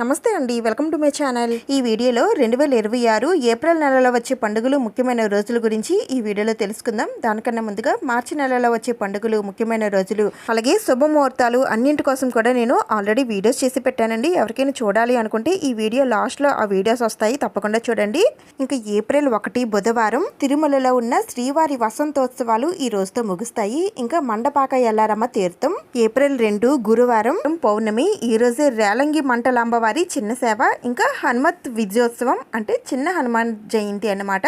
నమస్తే అండి, welcome to my channel. ఈ వీడియోలో 2026 ఏప్రిల్ నెలలో వచ్చే పండుగలు ముఖ్యమైన రోజుల గురించి ఈ వీడియోలో తెలుసుకుందాం. దానికన్నా ముందుగా మార్చి నెలలో వచ్చే పండుగలు ముఖ్యమైన రోజులు అలాగే శుభముహూర్తాలు అన్నింటి కోసం కూడా నేను ఆల్రెడీ వీడియోస్ చేసి పెట్టానండి. ఎవరికైనా చూడాలి అనుకుంటే ఈ వీడియో లాస్ట్లో ఆ వీడియోస్ వస్తాయి, తప్పకుండా చూడండి. ఇంకా ఏప్రిల్ 1 బుధవారం తిరుమలలో ఉన్న శ్రీవారి వసంతోత్సవాలు ఈ రోజుతో ముగుస్తాయి. ఇంకా మండపాక ఎల్లారమ్మ తీర్థం. ఏప్రిల్ 2 గురువారం పౌర్ణమి. ఈ రోజే రేలంగి మంటలాంబ వారి చిన్న సేవ, ఇంకా హనుమత్ విజయోత్సవం అంటే చిన్న హనుమాన్ జయంతి అన్నమాట.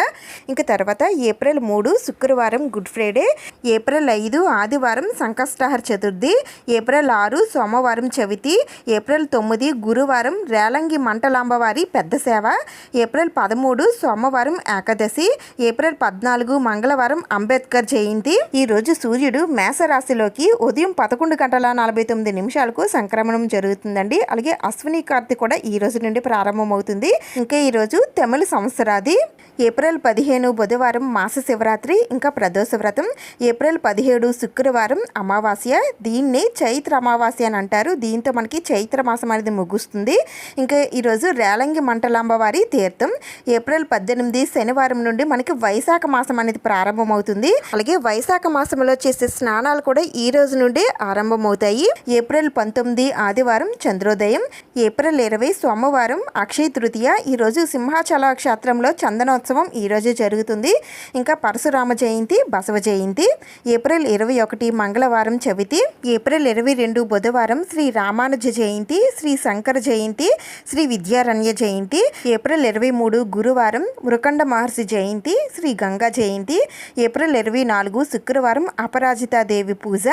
ఇంకా తర్వాత ఏప్రిల్ 3 శుక్రవారం గుడ్ ఫ్రైడే. ఏప్రిల్ 5 ఆదివారం సంకష్టహర చతుర్థి. ఏప్రిల్ 6 సోమవారం చవితి. ఏప్రిల్ 9 గురువారం రేలంగి మంటలాంబ వారి పెద్ద సేవ. ఏప్రిల్ 13 సోమవారం ఏకాదశి. ఏప్రిల్ 14 మంగళవారం అంబేద్కర్ జయంతి. ఈ రోజు సూర్యుడు మేషరాశిలోకి ఉదయం 11:49 సంక్రమణం జరుగుతుందండి. అలాగే అశ్విని కార్తీ కూడా ఈ రోజు నుండి ప్రారంభమవుతుంది. ఇంకా ఈ రోజు తెమలి సంవత్సరాది. ఏప్రిల్ 15 బుధవారం మాస శివరాత్రి ఇంకా ప్రదోష వ్రతం. ఏప్రిల్ 17 శుక్రవారం అమావాస్య. దీన్ని చైత్ర అమావాస్య అని అంటారు. దీంతో మనకి చైత్ర మాసం అనేది ముగుస్తుంది. ఇంకా ఈరోజు రేలంగి మంటలాంబ వారి తీర్థం. ఏప్రిల్ 18 శనివారం నుండి మనకి వైశాఖ మాసం అనేది ప్రారంభమవుతుంది. అలాగే వైశాఖ మాసంలో చేసే స్నానాలు కూడా ఈ రోజు నుండి ఆరంభమవుతాయి. ఏప్రిల్ 19 ఆదివారం చంద్రోదయం. ఏప్రిల్ 20 సోమవారం అక్షయ తృతీయ. ఈరోజు సింహాచల క్షేత్రంలో చందనోత్సవం ఈ రోజు జరుగుతుంది. ఇంకా పరశురామ జయంతి, బసవ జయంతి. ఏప్రిల్ 21 మంగళవారం చవితి. ఏప్రిల్ 22 బుధవారం శ్రీ రామానుజ జయంతి, శ్రీ శంకర జయంతి, శ్రీ విద్యారణ్య జయంతి. ఏప్రిల్ 23 గురువారం మృకండ మహర్షి జయంతి, శ్రీ గంగా జయంతి. ఏప్రిల్ 24 శుక్రవారం అపరాజితాదేవి పూజ.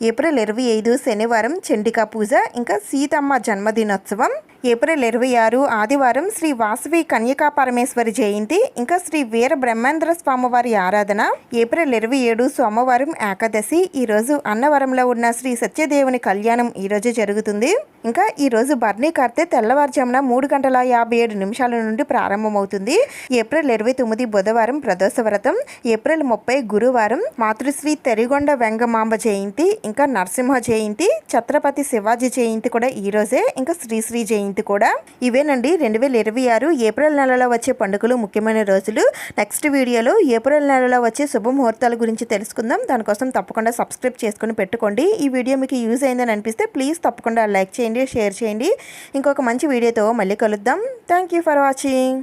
ఏప్రిల్ 25 శనివారం చండికా పూజ, ఇంకా సీతమ్మ జన్మదినోత్సవం. ఏప్రిల్ 26 ఆదివారం శ్రీ వాసవి కన్యకా పరమేశ్వరి జయంతి, ఇంకా శ్రీ వీర బ్రహ్మేంద్ర స్వామివారి ఆరాధన. ఏప్రిల్ 27 సోమవారం ఏకాదశి. ఈరోజు అన్నవరంలో ఉన్న శ్రీ సత్యదేవుని కళ్యాణం ఈరోజు జరుగుతుంది. ఇంకా ఈరోజు భరణి కార్తె తెల్లవారుజామున 3:57 నుండి ప్రారంభమవుతుంది. ఏప్రిల్ 29 బుధవారం ప్రదోష వ్రతం. ఏప్రిల్ 30 గురువారం మాతృశ్రీ తెరిగొండ వెంగమాంబ జయంతి, ఇంకా నరసింహ జయంతి, ఛత్రపతి శివాజీ జయంతి కూడా ఈ రోజే. ఇంకా శ్రీశ్రీ జయంతి కూడా. ఇవేనండి 2026 ఏప్రిల్ నెలలో వచ్చే పండుగలు ముఖ్యమైన రోజులు. నెక్స్ట్ వీడియోలో ఏప్రిల్ నెలలో వచ్చే శుభముహూర్తాల గురించి తెలుసుకుందాం. దానికోసం తప్పకుండా సబ్స్క్రైబ్ చేసుకుని పెట్టుకోండి. ఈ వీడియో మీకు యూజ్ అయిందని అనిపిస్తే ప్లీజ్ తప్పకుండా లైక్ చేయండి, షేర్ చేయండి. ఇంకొక మంచి వీడియోతో మళ్ళీ కలుద్దాం. Thank you for watching.